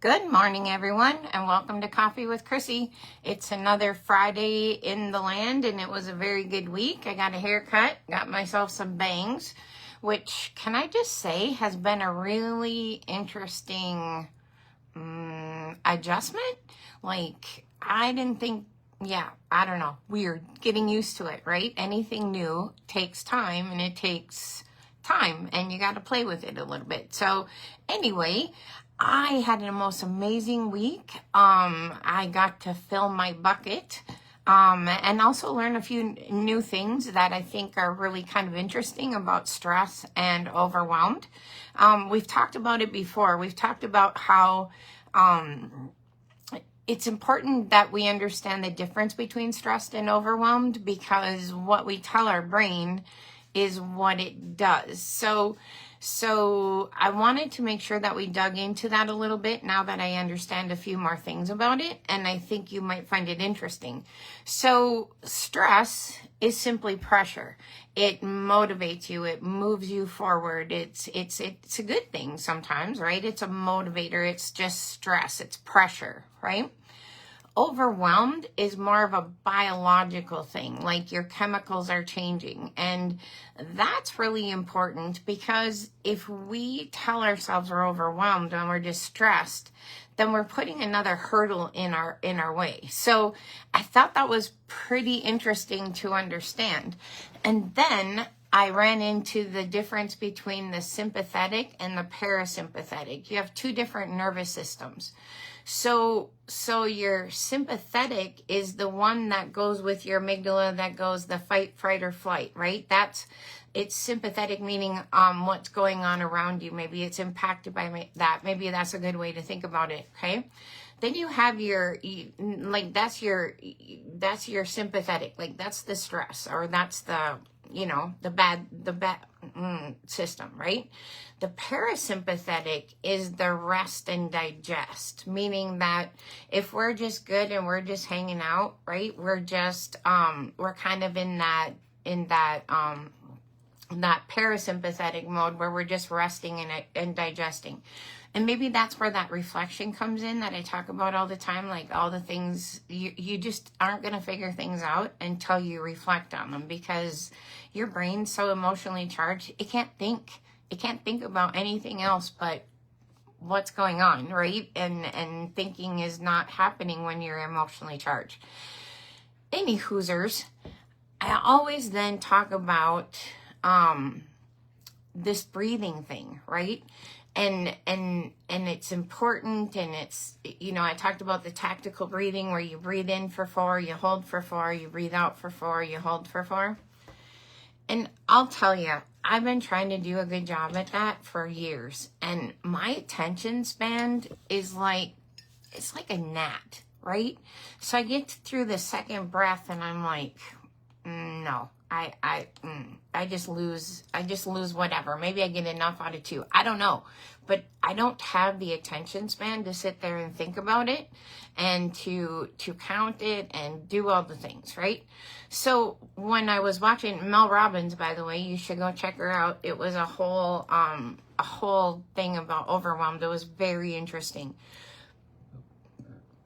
Good morning, everyone, and welcome to Coffee with Chrissy. It's another Friday in the land, and it was a very good week. I got a haircut, got myself some bangs, which, can I just say, has been a really interesting adjustment. Like, I didn't think, I don't know, weird, getting used to it, right? Anything new takes time, and it takes time, and you got to play with it a little bit. So anyway, I had the most amazing week. I got to fill my bucket, and also learn a few new things that I think are really kind of interesting about stress and overwhelmed. We've talked about it before. We've talked about how, it's important that we understand the difference between stressed and overwhelmed, because what we tell our brain is what it does. So I wanted to make sure that we dug into that a little bit now that I understand a few more things about it, and I think you might find it interesting. So stress is simply pressure. It motivates you, it moves you forward. It's a good thing sometimes, right? It's a motivator. It's just stress, it's pressure, right? Overwhelmed is more of a biological thing, like your chemicals are changing. And that's really important, because if we tell ourselves we're overwhelmed and we're distressed, then we're putting another hurdle in our way. So I thought that was pretty interesting to understand. And then I ran into the difference between the sympathetic and the parasympathetic. You have two different nervous systems. So your sympathetic is the one that goes with your amygdala, that goes the fight, fright, or flight, right? It's sympathetic, meaning what's going on around you. Maybe it's impacted by that. Maybe that's a good way to think about it, okay? Then you have that's your sympathetic, like that's the stress, or that's the bad system, right? The parasympathetic is the rest and digest, meaning that if we're just good and we're just hanging out, right? We're just, we're kind of in that parasympathetic mode where we're just resting and digesting. And maybe that's where that reflection comes in that I talk about all the time, like all the things, you just aren't going to figure things out until you reflect on them, because your brain's so emotionally charged, it can't think about anything else but what's going on, right? And thinking is not happening when you're emotionally charged. Any hoosers, I always then talk about this breathing thing, right? And it's important, and it's, I talked about the tactical breathing, where you breathe in for 4, you hold for 4, you breathe out for 4, you hold for 4. And I'll tell you, I've been trying to do a good job at that for years, and my attention span is it's like a gnat, right? So I get through the second breath and I'm like, no, I just lose whatever. Maybe I get enough out of 2. I don't know. But I don't have the attention span to sit there and think about it, and to count it and do all the things, right? So when I was watching Mel Robbins, by the way, you should go check her out. It was a whole thing about overwhelmed. It was very interesting.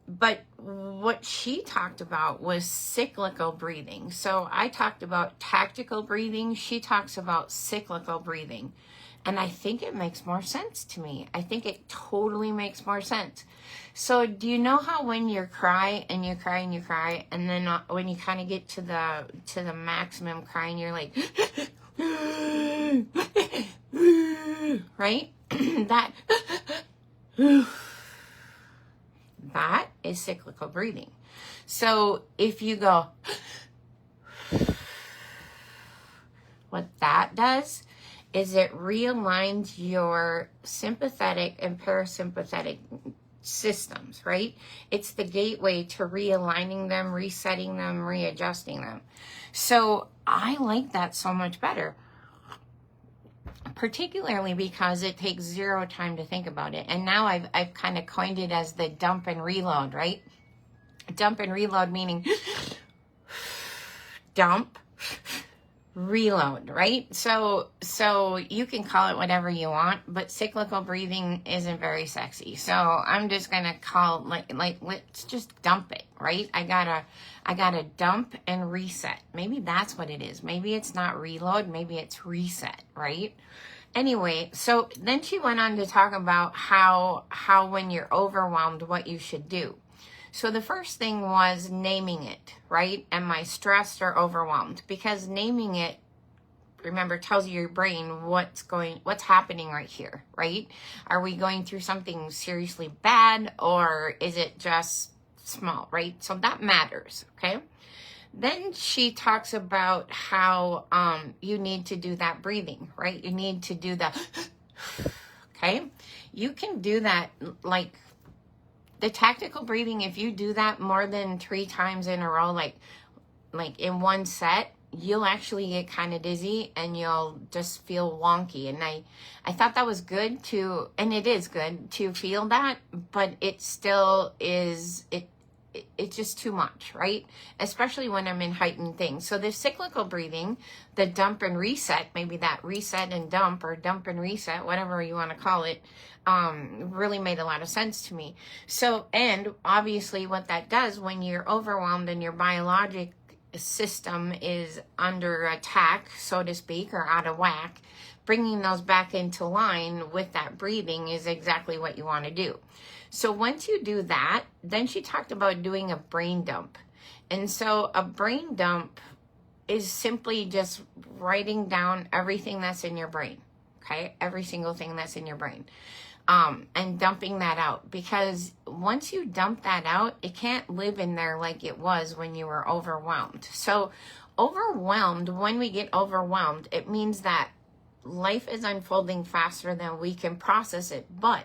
But what she talked about was cyclical breathing. So I talked about tactical breathing. She talks about cyclical breathing. And I think it makes more sense to me. I think it totally makes more sense. So do you know how when you cry and you cry and you cry, and then when you kind of get to the maximum crying, you're like, right? That is cyclical breathing. So if you go, what that does is it realigns your sympathetic and parasympathetic systems, right? It's the gateway to realigning them, resetting them, readjusting them. So I like that so much better, particularly because it takes 0 time to think about it. And now I've kind of coined it as the dump and reload, right? Dump and reload, meaning dump, reload, right? So you can call it whatever you want, but cyclical breathing isn't very sexy. So I'm just gonna call like let's just dump it, right? I gotta dump and reset. Maybe that's what it is. Maybe it's not reload, maybe it's reset, right? Anyway, so then she went on to talk about how when you're overwhelmed, what you should do. So the first thing was naming it, right? Am I stressed or overwhelmed? Because naming it, remember, tells your brain what's happening right here, right? Are we going through something seriously bad, or is it just small, right? So that matters, okay? Then she talks about how you need to do that breathing, right? You need to do that, okay? You can do that like the tactical breathing. If you do that more than 3 times in a row, like in one set, you'll actually get kind of dizzy and you'll just feel wonky. And I thought that was good to, and it is good to feel that, but it still is, it's just too much, right? Especially when I'm in heightened things. So the cyclical breathing, the dump and reset, maybe that reset and dump, or dump and reset, whatever you want to call it, really made a lot of sense to me. So, and obviously what that does when you're overwhelmed and your biologic system is under attack, so to speak, or out of whack, bringing those back into line with that breathing is exactly what you want to do. So once you do that, then she talked about doing a brain dump. And so a brain dump is simply just writing down everything that's in your brain, okay? Every single thing that's in your brain. And dumping that out, because once you dump that out, it can't live in there like it was when you were overwhelmed. So overwhelmed, when we get overwhelmed, it means that life is unfolding faster than we can process it, but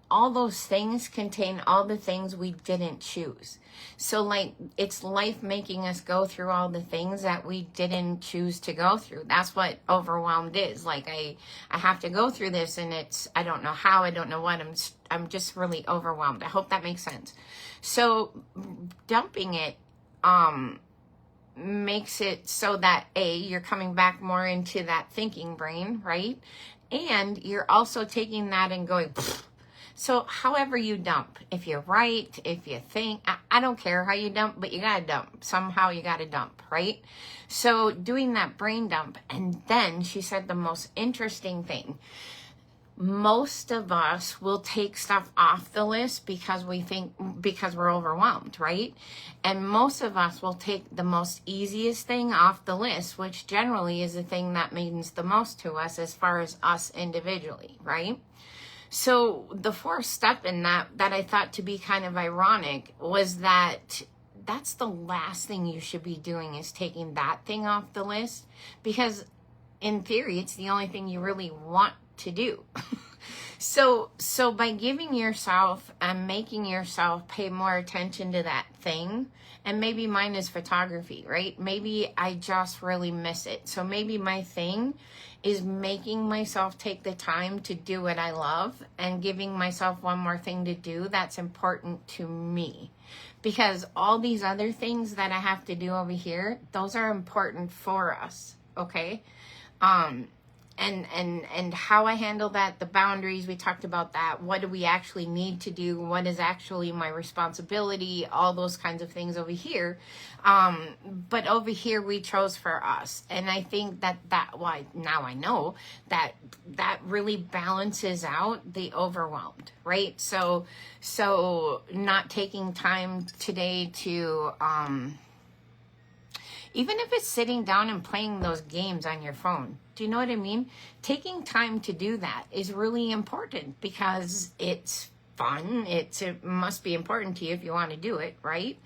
all those things contain all the things we didn't choose. So like, it's life making us go through all the things that we didn't choose to go through. That's what overwhelmed is. Like, I have to go through this, and it's, I don't know how, I don't know what, I'm just really overwhelmed. I hope that makes sense. So dumping it makes it so that you're coming back more into that thinking brain, right? And you're also taking that and going, so however you dump, if you write, if you think, I don't care how you dump, but you gotta dump. Somehow you gotta dump, right? So doing that brain dump. And then she said the most interesting thing. Most of us will take stuff off the list because we're overwhelmed, right? And most of us will take the most easiest thing off the list, which generally is the thing that means the most to us as far as us individually, right? So the fourth step in that I thought to be kind of ironic was that that's the last thing you should be doing, is taking that thing off the list, because in theory, it's the only thing you really want to do. So by giving yourself and making yourself pay more attention to that thing, and maybe mine is photography, right? Maybe I just really miss it. So maybe my thing is making myself take the time to do what I love, and giving myself one more thing to do that's important to me. Because all these other things that I have to do over here, those are important for us, okay? And how I handle that, the boundaries, we talked about that. What do we actually need to do? What is actually my responsibility? All those kinds of things over here. But over here we chose for us. And I think why now I know that really balances out the overwhelmed, right? So not taking time today to, even if it's sitting down and playing those games on your phone, do you know what I mean? Taking time to do that is really important, because it's fun. It must be important to you if you want to do it, right?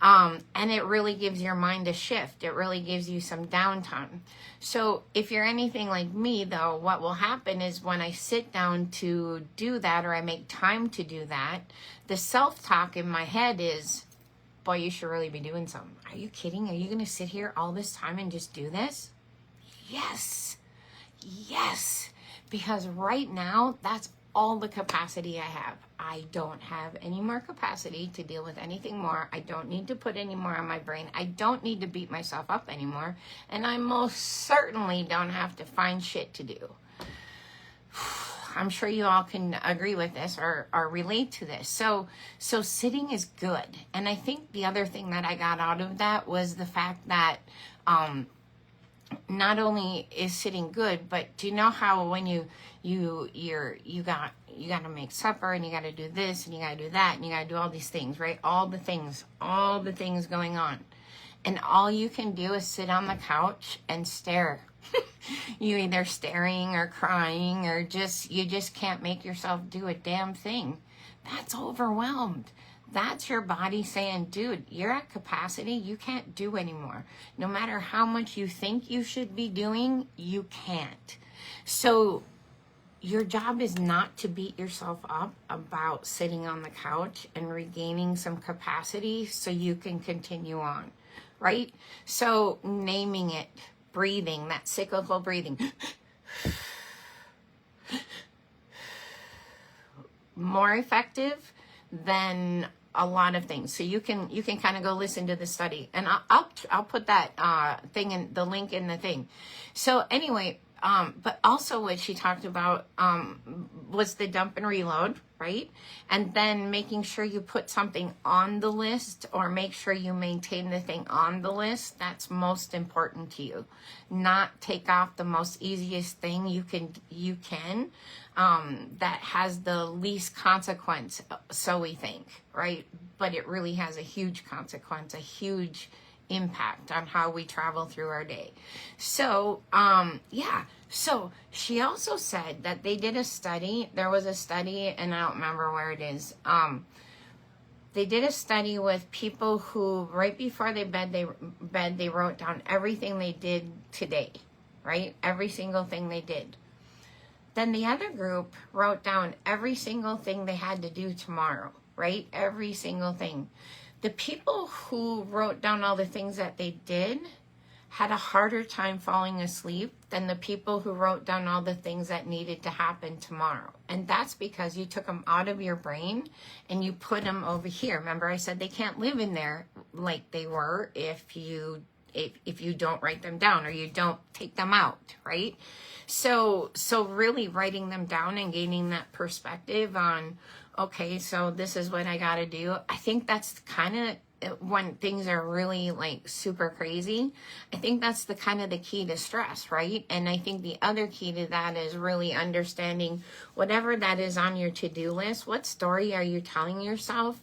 And it really gives your mind a shift. It really gives you some downtime. So if you're anything like me, though, what will happen is when I sit down to do that, or I make time to do that, the self-talk in my head is, boy, you should really be doing something. Are you kidding? Are you going to sit here all this time and just do this? Yes. Because right now, that's all the capacity I have. I don't have any more capacity to deal with anything more. I don't need to put any more on my brain. I don't need to beat myself up anymore. And I most certainly don't have to find shit to do. I'm sure you all can agree with this or relate to this. So sitting is good. And I think the other thing that I got out of that was the fact that not only is sitting good, but do you know how when you got to make supper and you got to do this and you got to do that and you got to do all these things, right? All the things going on. And all you can do is sit on the couch and stare. You either staring or crying or you just can't make yourself do a damn thing. That's overwhelmed. That's your body saying, dude, you're at capacity. You can't do anymore. No matter how much you think you should be doing, you can't. So your job is not to beat yourself up about sitting on the couch and regaining some capacity so you can continue on, right? So naming it, breathing, that cyclical breathing. More effective than a lot of things. So you can kind of go listen to the study, and I'll put that thing in the link in the thing. So anyway, but also what she talked about was the dump and reload, right? And then making sure you put something on the list or make sure you maintain the thing on the list that's most important to you. Not take off the most easiest thing you can that has the least consequence, so we think, right? But it really has a huge consequence, a huge impact on how we travel through our day. So, so she also said that they did a study. There was a study, and I don't remember where it is. They did a study with people who, right before they they wrote down everything they did today, right? Every single thing they did. Then the other group wrote down every single thing they had to do tomorrow, right? Every single thing. The people who wrote down all the things that they did had a harder time falling asleep than the people who wrote down all the things that needed to happen tomorrow. And that's because you took them out of your brain and you put them over here. Remember I said they can't live in there like they were if you don't write them down or you don't take them out, right? So really writing them down and gaining that perspective on, okay, so this is what I got to do. I think that's kind of when things are really like super crazy. I think that's the kind of the key to stress, right? And I think the other key to that is really understanding whatever that is on your to-do list. What story are you telling yourself?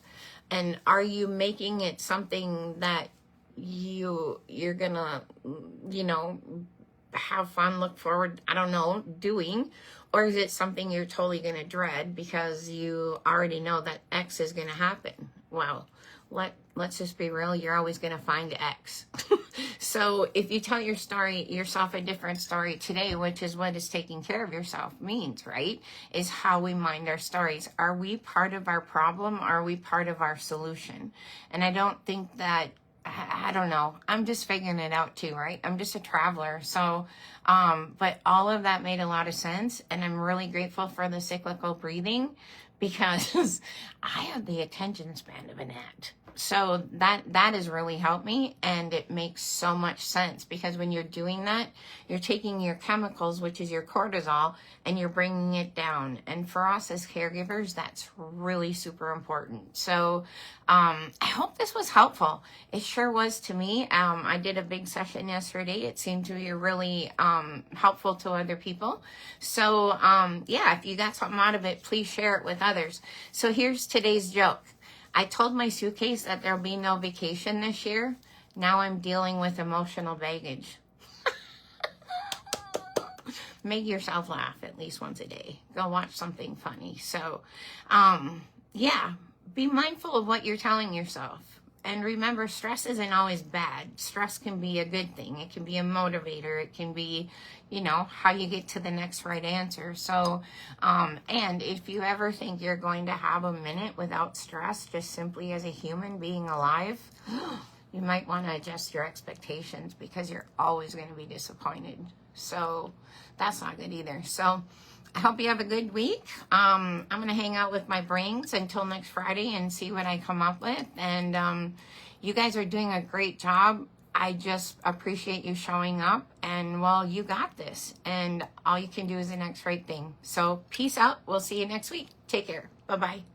And are you making it something that you're gonna, have fun, look forward, I don't know, doing? Or is it something you're totally going to dread because you already know that X is going to happen? Well, let's just be real. You're always going to find X. So if you tell yourself a different story today, which is what is taking care of yourself means, right? Is how we mind our stories. Are we part of our problem? Or are we part of our solution? And I don't think that, I don't know. I'm just figuring it out too, right? I'm just a traveler. So, but all of that made a lot of sense. And I'm really grateful for the cyclical breathing because I have the attention span of an ant. So that has really helped me, and it makes so much sense because when you're doing that, you're taking your chemicals, which is your cortisol, and you're bringing it down. And for us as caregivers, that's really super important. So I hope this was helpful. It sure was to me. I did a big session yesterday. It seemed to be really helpful to other people. So if you got something out of it, please share it with others. So here's today's joke. I told my suitcase that there'll be no vacation this year. Now I'm dealing with emotional baggage. Make yourself laugh at least once a day. Go watch something funny. So, be mindful of what you're telling yourself. And remember, stress isn't always bad. Stress can be a good thing. It can be a motivator. It can be, how you get to the next right answer. So, and if you ever think you're going to have a minute without stress, just simply as a human being alive, you might want to adjust your expectations because you're always going to be disappointed. So that's not good either. So, I hope you have a good week. I'm going to hang out with my brains until next Friday and see what I come up with. And you guys are doing a great job. I just appreciate you showing up. And, well, you got this. And all you can do is the next right thing. So peace out. We'll see you next week. Take care. Bye-bye.